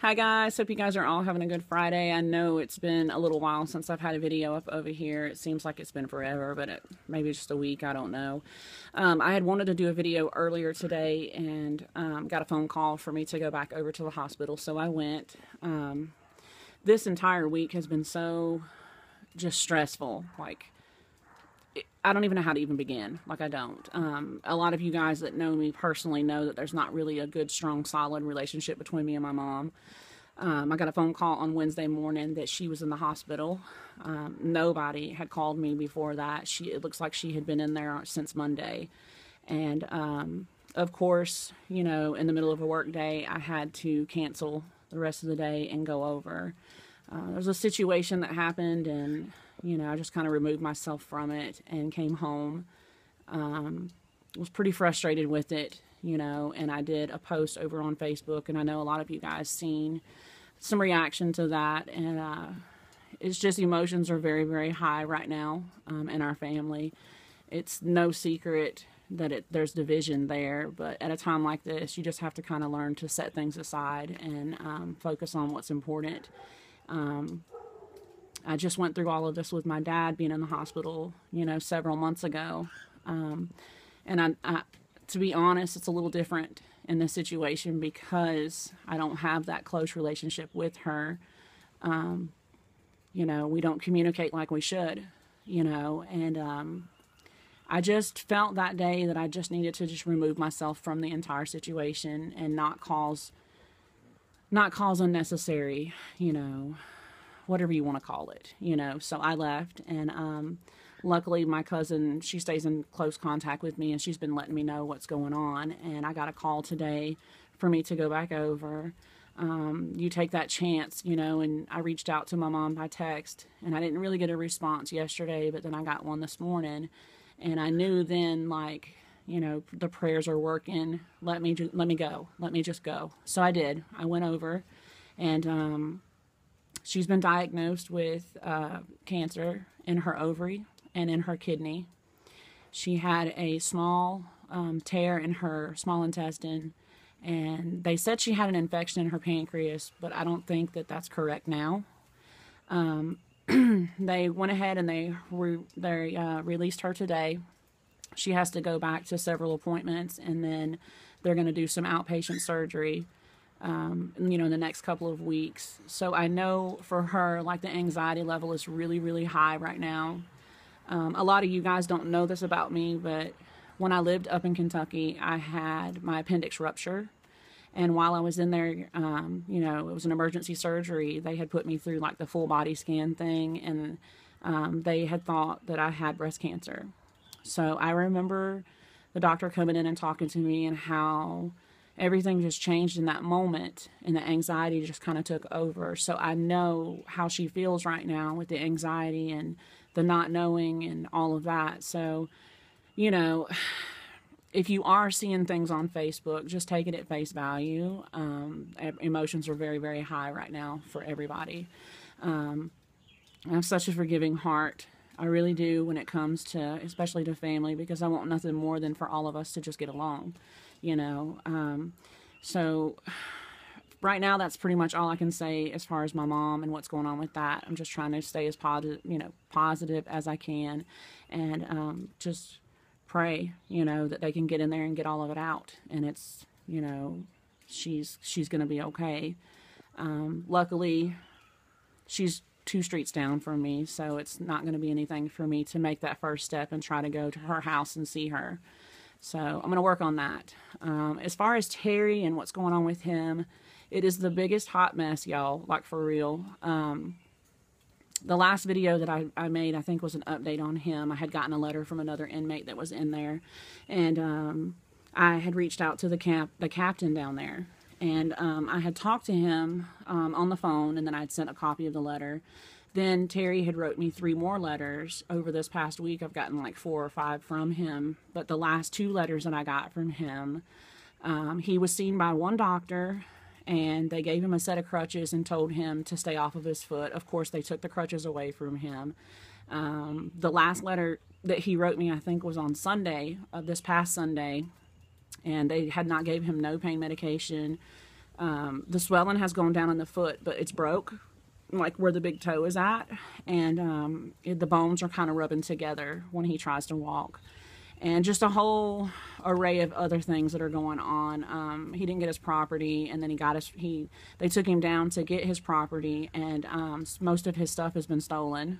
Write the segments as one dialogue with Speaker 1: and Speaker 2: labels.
Speaker 1: Hi guys, hope you guys are all having a good Friday. I know it's been a little while since I've had a video up over here. It seems like it's been forever, but maybe just a week, I don't know. I had wanted to do a video earlier today and got a phone call for me to go back over to the hospital, so I went. This entire week has been so just stressful. I don't even know how to even begin. I don't. A lot of you guys that know me personally know that there's not really a good, strong, solid relationship between me and my mom. I got a phone call on Wednesday morning that she was in the hospital. Nobody had called me before that. It looks like she had been in there since Monday. And, of course, you know, in the middle of a work day, I had to cancel the rest of the day and go over. There was a situation that happened, and I just kind of removed myself from it and came home. Was pretty frustrated with it, and I did a post over on Facebook, and I know a lot of you guys seen some reaction to that, and it's just emotions are very, very high right now in our family. It's no secret that there's division there, but at a time like this, you just have to kind of learn to set things aside and focus on what's important. I just went through all of this with my dad being in the hospital, several months ago. And to be honest, it's a little different in this situation because I don't have that close relationship with her. We don't communicate like we should, and I just felt that day that I just needed to just remove myself from the entire situation and not cause unnecessary, whatever you want to call it, so I left, and luckily my cousin, she stays in close contact with me, and she's been letting me know what's going on, and I got a call today for me to go back over. You take that chance, and I reached out to my mom by text, and I didn't really get a response yesterday, but then I got one this morning, and I knew then, the prayers are working. Let me go. Let me just go. So I did. I went over, and she's been diagnosed with cancer in her ovary and in her kidney. She had a small tear in her small intestine, and they said she had an infection in her pancreas, but I don't think that that's correct now. They went ahead and they released her today. She has to go back to several appointments, and then they're going to do some outpatient surgery in the next couple of weeks. So I know for her, the anxiety level is really, really high right now. A lot of you guys don't know this about me, but when I lived up in Kentucky, I had my appendix rupture. And while I was in there, it was an emergency surgery. They had put me through the full body scan thing, and they had thought that I had breast cancer. So I remember the doctor coming in and talking to me and how everything just changed in that moment, and the anxiety just kind of took over. So I know how she feels right now with the anxiety and the not knowing and all of that. So, if you are seeing things on Facebook, just take it at face value. Emotions are very, very high right now for everybody. I have such a forgiving heart. I really do when it comes to, especially to family, because I want nothing more than for all of us to just get along, So right now, that's pretty much all I can say as far as my mom and what's going on with that. I'm just trying to stay as positive as I can, and just pray, that they can get in there and get all of it out. And it's, she's going to be okay. Luckily, she's 2 streets down from me, so it's not going to be anything for me to make that first step and try to go to her house and see her. So I'm going to work on that. As far as Terry and what's going on with him, it is the biggest hot mess, y'all, for real. The last video that I made, I think, was an update on him. I had gotten a letter from another inmate that was in there, and I had reached out to the captain down there, and I had talked to him on the phone, and then I'd sent a copy of the letter. Then Terry had wrote me 3 more letters over this past week. I've gotten 4 or 5 from him, but the last 2 letters that I got from him, he was seen by one doctor, and they gave him a set of crutches and told him to stay off of his foot. Of course, they took the crutches away from him. The last letter that he wrote me, I think, was on Sunday, this past Sunday, and they had not gave him no pain medication. The swelling has gone down in the foot, but it's broke, like where the big toe is at, and the bones are kind of rubbing together when he tries to walk. And just a whole array of other things that are going on. He didn't get his property, and then they took him down to get his property, and most of his stuff has been stolen.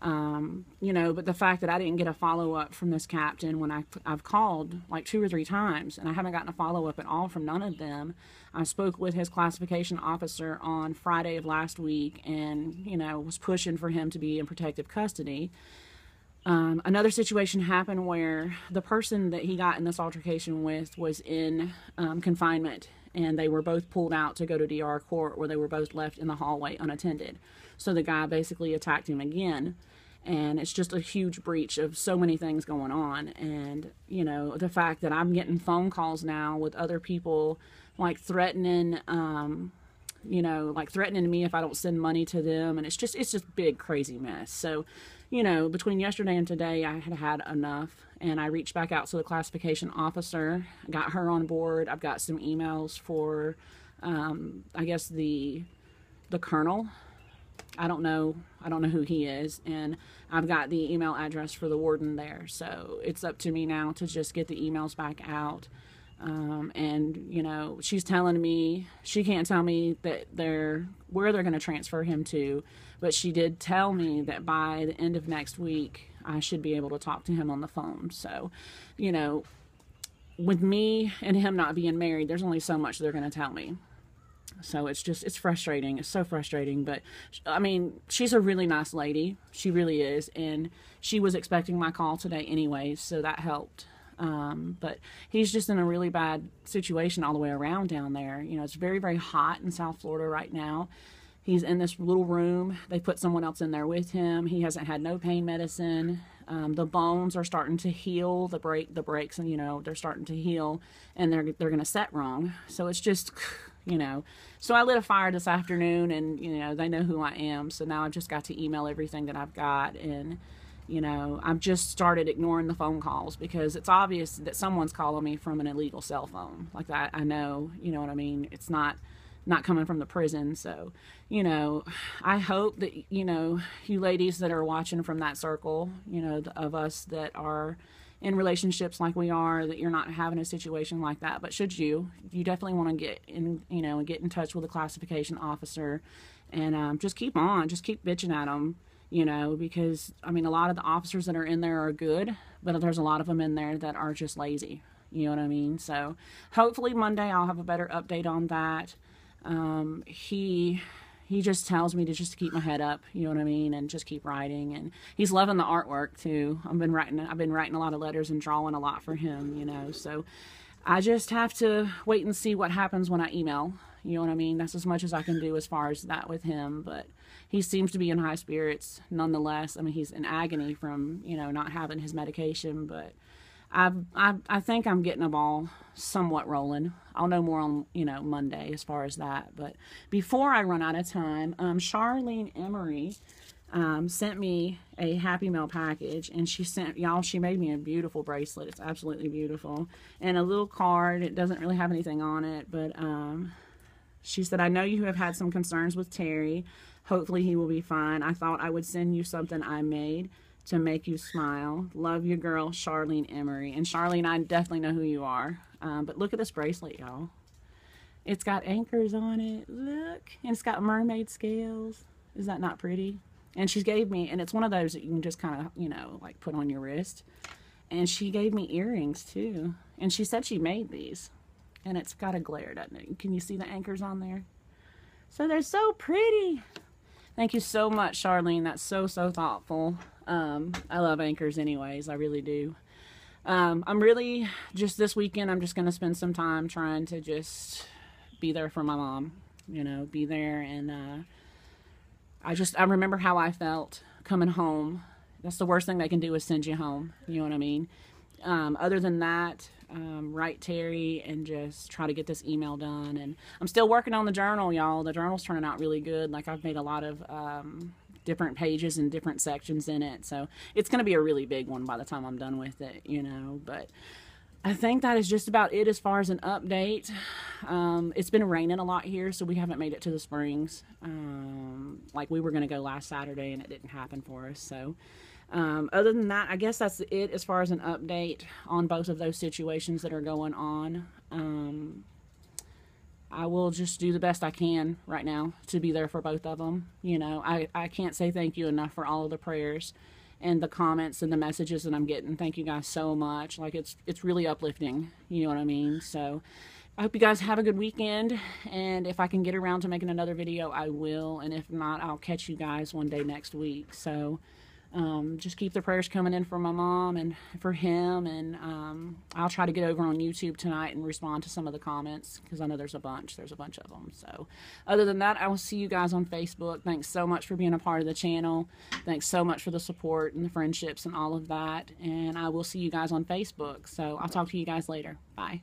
Speaker 1: But the fact that I didn't get a follow-up from this captain when I've called like 2 or 3 times, and I haven't gotten a follow-up at all from none of them. I spoke with his classification officer on Friday of last week, and, was pushing for him to be in protective custody. Another situation happened where the person that he got in this altercation with was in confinement, and they were both pulled out to go to DR court, where they were both left in the hallway unattended. So the guy basically attacked him again, and it's just a huge breach of so many things going on. And, the fact that I'm getting phone calls now with other people like threatening, threatening me if I don't send money to them, and it's just big crazy mess. So, between yesterday and today, I had enough, and I reached back out to the classification officer, got her on board. I've got some emails for, I guess the colonel. I don't know who he is, and I've got the email address for the warden there. So it's up to me now to just get the emails back out. And she's telling me she can't tell me that where they're going to transfer him to, but she did tell me that by the end of next week I should be able to talk to him on the phone. So, with me and him not being married, there's only so much they're going to tell me. So it's frustrating. It's so frustrating. But I mean, she's a really nice lady. She really is. And she was expecting my call today anyways, so that helped. But he's just in a really bad situation all the way around down there. It's very, very hot in South Florida right now. He's in this little room. They put someone else in there with him. He hasn't had no pain medicine. The bones are starting to heal. The breaks, and they're starting to heal, and they're going to set wrong. So it's just, So I lit a fire this afternoon, and they know who I am. So now I've just got to email everything that I've got, and I've just started ignoring the phone calls because it's obvious that someone's calling me from an illegal cell phone. Like that, I know, what I mean? It's not coming from the prison. So, I hope that, you ladies that are watching from that circle, of us that are in relationships like we are, that you're not having a situation like that. But should you definitely want to get in touch with the classification officer, and just keep bitching at them. Because, I mean, a lot of the officers that are in there are good, but there's a lot of them in there that are just lazy. You know what I mean? So hopefully Monday I'll have a better update on that. He just tells me to just keep my head up, you know what I mean, and just keep writing. And he's loving the artwork too. I've been writing a lot of letters and drawing a lot for him, so I just have to wait and see what happens when I email. You know what I mean? That's as much as I can do as far as that with him, but he seems to be in high spirits nonetheless. I mean, he's in agony from, not having his medication, but I think I'm getting a ball somewhat rolling. I'll know more on, Monday as far as that. But before I run out of time, Charlene Emery sent me a Happy Mail package, and she made me a beautiful bracelet. It's absolutely beautiful. And a little card. It doesn't really have anything on it, but she said, I know you have had some concerns with Terry. Hopefully he will be fine. I thought I would send you something I made to make you smile. Love your girl, Charlene Emery. And Charlene, I definitely know who you are. But look at this bracelet, y'all. It's got anchors on it. Look. And it's got mermaid scales. Is that not pretty? And she gave me, and it's one of those that you can just kind of, like put on your wrist. And she gave me earrings too. And she said she made these. And it's got a glare, doesn't it? Can you see the anchors on there? So they're so pretty. Thank you so much, Charlene. That's so thoughtful. I love anchors anyways. I really do. I'm really, just this weekend, I'm just going to spend some time trying to just be there for my mom. Be there. And I remember how I felt coming home. That's the worst thing they can do is send you home. You know what I mean? Other than that, write Terry and just try to get this email done. And I'm still working on the journal, y'all. The journal's turning out really good. Like, I've made a lot of different pages and different sections in it, so it's going to be a really big one by the time I'm done with it, but I think that is just about it as far as an update. It's been raining a lot here, so we haven't made it to the springs. Like we were going to go last Saturday and it didn't happen for us. So other than that, I guess that's it as far as an update on both of those situations that are going on. I will just do the best I can right now to be there for both of them. You know, I can't say thank you enough for all of the prayers and the comments and the messages that I'm getting. Thank you guys so much. Like it's really uplifting. You know what I mean? So I hope you guys have a good weekend. And if I can get around to making another video, I will. And if not, I'll catch you guys one day next week. So just keep the prayers coming in for my mom and for him. And I'll try to get over on YouTube tonight and respond to some of the comments because I know there's a bunch of them. So other than that, I will see you guys on Facebook. Thanks so much for being a part of the channel. Thanks so much for the support and the friendships and all of that. And I will see you guys on Facebook. So I'll talk to you guys later. Bye.